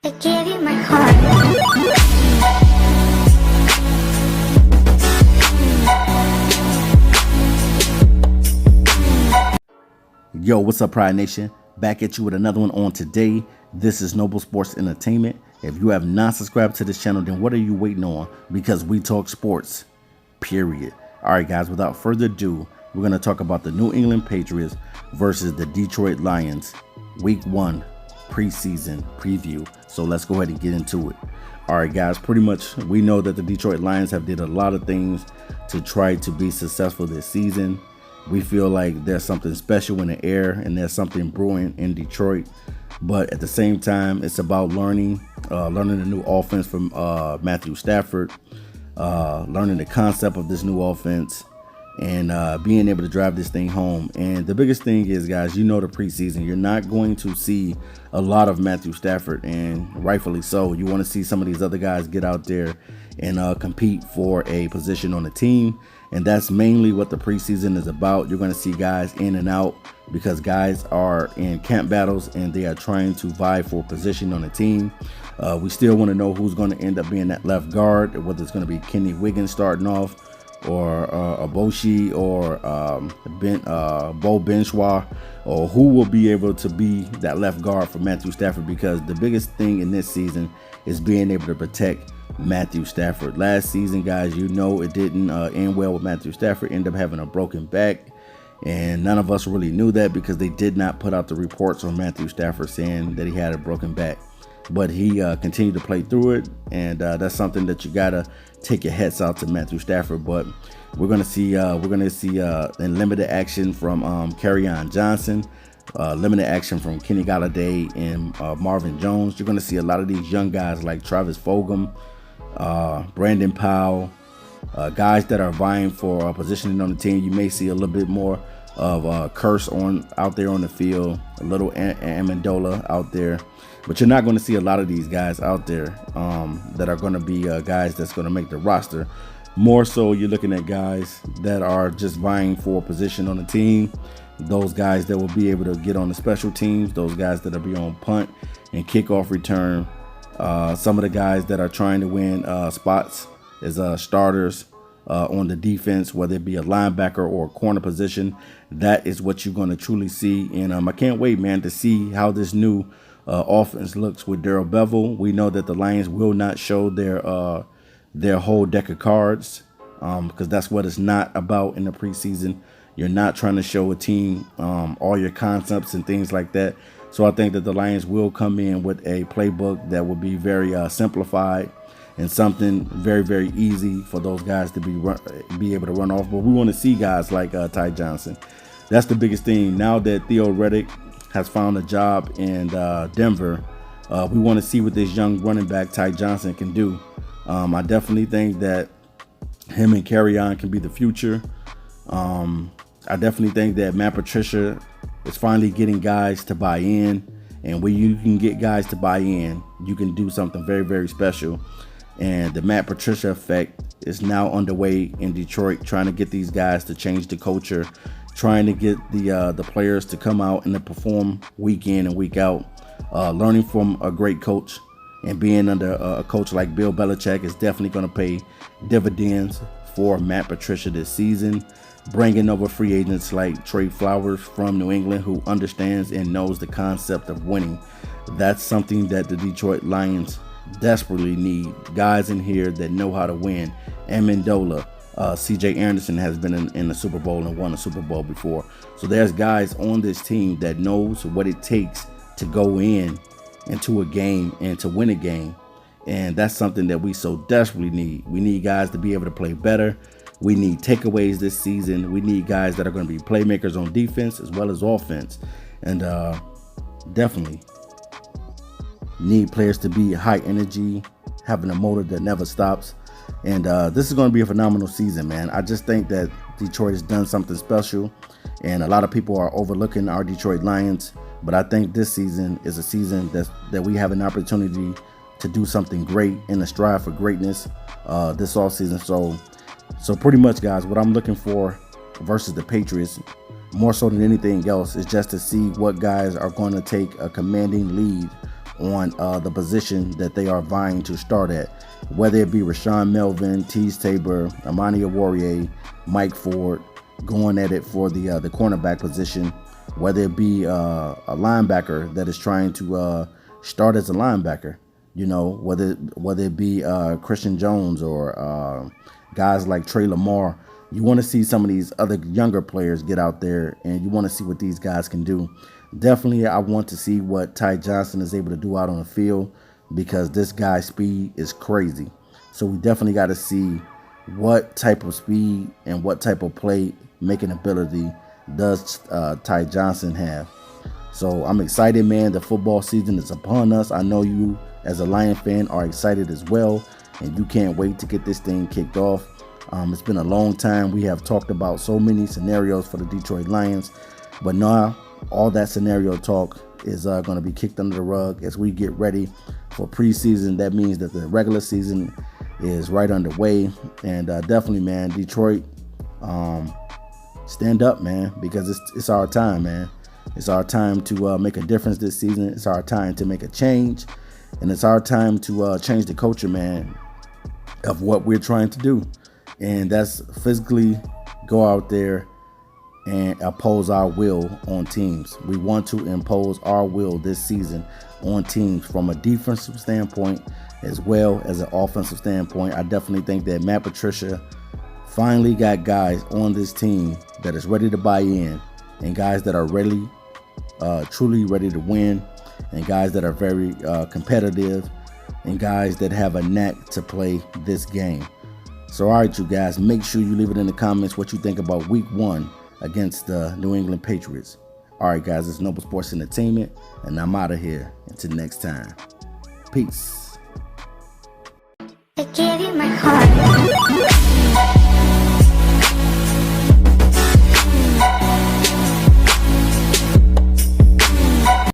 I gave you my heart. Yo, what's up, Pride Nation? Back at you with another one on today. This is Noble Sports Entertainment. If you have not subscribed to this channel, then what are you waiting on? Because we talk sports, period. All right, guys, without further ado, we're going to talk about the New England Patriots versus the Detroit Lions, Week 1 preseason preview. So let's go ahead and get into it. All right, guys, pretty much we know that the Detroit Lions have did a lot of things to try to be successful this season. We feel like there's something special in the air and there's something brewing in Detroit. But at the same time, it's about learning the new offense from Matthew Stafford, learning the concept of this new offense, and being able to drive this thing home. And the biggest thing is, guys, you know, the preseason, you're not going to see a lot of Matthew Stafford, and rightfully so. You want to see some of these other guys get out there and compete for a position on the team. And that's mainly what the preseason is about. You're going to see guys in and out because guys are in camp battles and they are trying to vie for position on the team. We still want to know who's going to end up being that left guard, whether it's going to be Kenny Wiggins starting off, or Aboshi, or Bo Benchwa, or who will be able to be that left guard for Matthew Stafford, because the biggest thing in this season is being able to protect Matthew Stafford. Last season, guys, you know, it didn't end well with Matthew Stafford. Ended up having a broken back, and none of us really knew that because they did not put out the reports on Matthew Stafford saying that he had a broken back. But he continued to play through it, and that's something that you gotta take your hats out to Matthew Stafford. But we're gonna see in limited action from Kerryon Johnson, limited action from Kenny Galladay and Marvin Jones. You're gonna see a lot of these young guys like Travis Fulgham, Brandon Powell, guys that are vying for positioning on the team. You may see a little bit more of Curse out there on the field, a little Amendola out there, but you're not going to see a lot of these guys out there that are going to be guys that's going to make the roster. More so, you're looking at guys that are just vying for a position on the team. Those guys that will be able to get on the special teams, those guys that will be on punt and kickoff return. Some of the guys that are trying to win spots as starters on the defense, whether it be a linebacker or a corner position. That is what you're going to truly see. And I can't wait, man, to see how this new offense looks with Darrell Bevell. We know that the Lions will not show their whole deck of cards because that's what it's not about in the preseason. You're not trying to show a team all your concepts and things like that. So I think that the Lions will come in with a playbook that will be very simplified and something very, very easy for those guys to be able to run off. But we want to see guys like Ty Johnson. That's the biggest thing. Now that Theo Riddick has found a job in Denver, we want to see what this young running back Ty Johnson can do. I definitely think that him and Kerryon can be the future. I definitely think that Matt Patricia is finally getting guys to buy in, and when you can get guys to buy in, you can do something very, very special. And the Matt Patricia effect is now underway in Detroit, trying to get these guys to change the culture, trying to get the players to come out and to perform week in and week out. Learning from a great coach and being under a coach like Bill Belichick is definitely going to pay dividends for Matt Patricia this season. Bringing over free agents like Trey Flowers from New England, who understands and knows the concept of winning. That's something that the Detroit Lions desperately need. Guys in here that know how to win. Amendola, CJ Anderson has been in the Super Bowl and won a Super Bowl before. So there's guys on this team that knows what it takes to go into a game and to win a game. And that's something that we so desperately need. We need guys to be able to play better. We need takeaways this season. We need guys that are going to be playmakers on defense as well as offense. And definitely need players to be high energy, having a motor that never stops. And this is going to be a phenomenal season, man. I just think that Detroit has done something special, and a lot of people are overlooking our Detroit Lions. But I think this season is a season that we have an opportunity to do something great and to strive for greatness this offseason. So pretty much, guys, what I'm looking for versus the Patriots, more so than anything else, is just to see what guys are going to take a commanding lead on the position that they are vying to start at, whether it be Rashawn Melvin, Tease Tabor, Amani Aworiye, Mike Ford going at it for the cornerback position, whether it be a linebacker that is trying to start as a linebacker, whether it be Christian Jones or guys like Trey Lamar. You want to see some of these other younger players get out there, and you want to see what these guys can do. Definitely, I want to see what Ty Johnson is able to do out on the field, because this guy's speed is crazy. So we definitely got to see what type of speed and what type of play making ability does Ty Johnson have. So I'm excited, man. The football season is upon us. I know you, as a Lion fan, are excited as well, and you can't wait to get this thing kicked off. It's been a long time. We have talked about so many scenarios for the Detroit Lions, but now all that scenario talk is going to be kicked under the rug as we get ready for preseason. That means that the regular season is right underway, and definitely, man, Detroit, stand up, man, because it's our time, man. It's our time to make a difference this season. It's our time to make a change, and it's our time to change the culture, man, of what we're trying to do. And that's physically go out there and oppose our will on teams. We want to impose our will this season on teams from a defensive standpoint as well as an offensive standpoint. I definitely think that Matt Patricia finally got guys on this team that is ready to buy in, and guys that are really, truly ready to win, and guys that are very competitive, and guys that have a knack to play this game. So, all right, you guys, make sure you leave it in the comments what you think about week 1 against the New England Patriots. All right, guys, it's Noble Sports Entertainment, and I'm out of here. Until next time. Peace. I gave you my heart.